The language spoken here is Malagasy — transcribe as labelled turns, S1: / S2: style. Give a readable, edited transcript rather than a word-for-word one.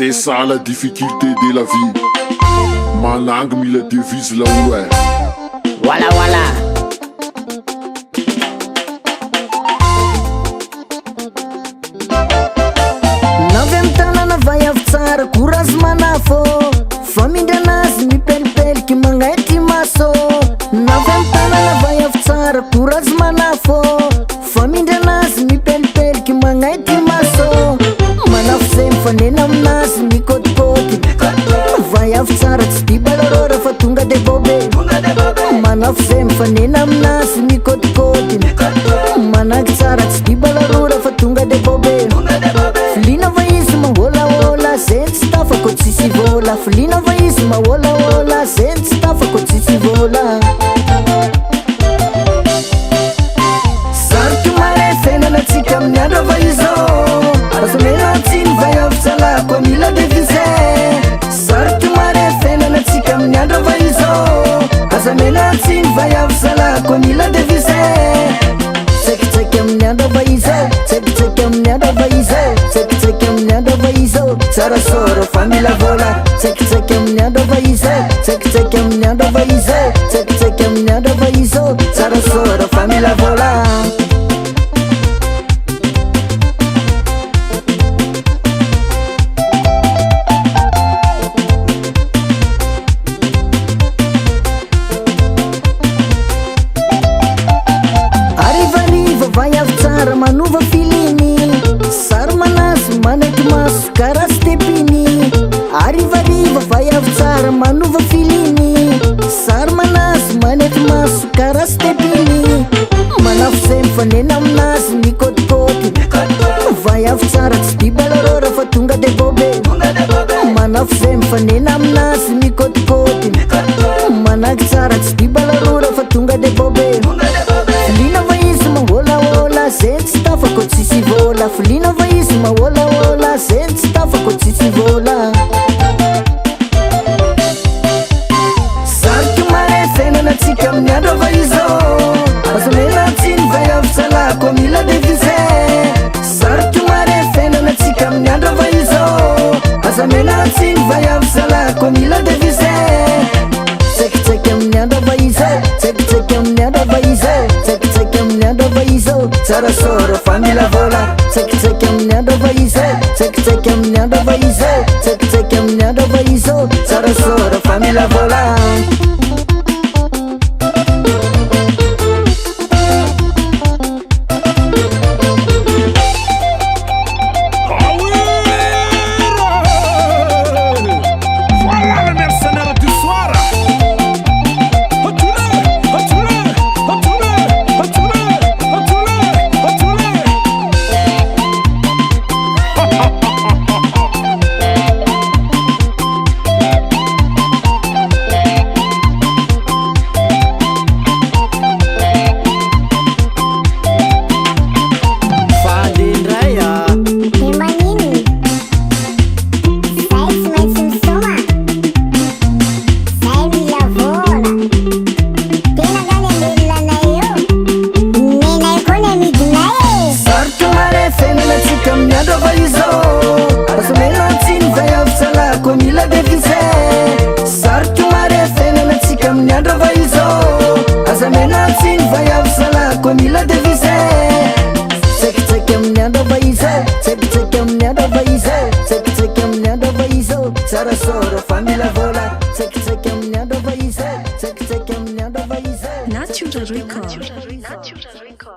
S1: C'est ça la difficulté de la vie. Manang mila devise la ouais.
S2: Voilà, voilà.
S3: Naventanana vai avy tsara courage manafô famindranazy mipelipeliky magnaity maso. Naventanana vai avy tsara courage manafô famindranazy mipelipeliky magnaity maso. Manafo zay mifanena aminazy mikôtikôty vai avy tsara tsy dibalarôra fa tonga de bobe. Manafo zay mifanena aminazy mikôtikôty manaky tsara tsy dibalarôra fa tonga de bobe. Filina va izy mahôlaôla zay tsy tafako tsisy vôla. Filina va izy mahôlaôla zay tsy tafako tsisy vôla. Saroky mare fiainanatsika amin'ny andro va izô arazamenatsiny vai avy tsalako mila devise. Saroky mare fiainanatsika amin'ny andro va izô azamenatsiny vai avy tsalako mila devise. Tsaikitsaiky amin'ny andro va izô tsaikitsaiky amin'ny andro va izô tsaikitsaiky amin'ny andro va izô tsara sôra fa mila vôla. Tsaikitsaiky amin'ny andro va izô tsaikitsaiky amin'ny andro va izô tsaikitsaiky amin'ny andro va izô tsara sôra fa mila vôla. Vai avy tsara manova filiny sary manazy manaiky maso karaha stepiny. Arivariva vai avy tsara manova filiny sary manazy manaiky maso karaha stepiny. Manafo zay mifanena aminazy mikôtikôty vai avy tsara tsy dibalarôra fa tonga de bobe. Manafo zay mifanena aminazy mikôtikôty manaky tsara tsy dibalarôra fa tonga de bobe. Filina va izy mahôlaôla zay tsy tafako tsisy vôla. Filina va izy mahôlaôla zay tsy tafako tsisy vôla. Saroky mare fiainanatsika amin'ny andro va izô azamenatsiny vai avy tsalako mila devise. Saroky mare fiainanatsika amin'ny andro va izô azamenatsiny vai avy tsalako mila devise. Tsaikitsaiky amin'ny andro va izô tsaikitsaiky amin'ny andro va izô tsaikitsaiky amin'ny andro va izô tsara sôra fa mila vôla. Tsaikitsaiky amin'ny andro va izô tsaikitsaiky amin'ny andro va izô tsaikitsaiky amin'ny andro va izô tsara sôra fa mila vôla. Mila devise. Tsaikitsaiky amin'ny andro va izô tsaikitsaiky amin'ny andro va izô tsaikitsaiky amin'ny andro va izô tsara sôra fa mila vôla. Tsaikitsaiky amin'ny andro va izô tsaikitsaiky amin'ny andro va izô.
S4: Natura Record.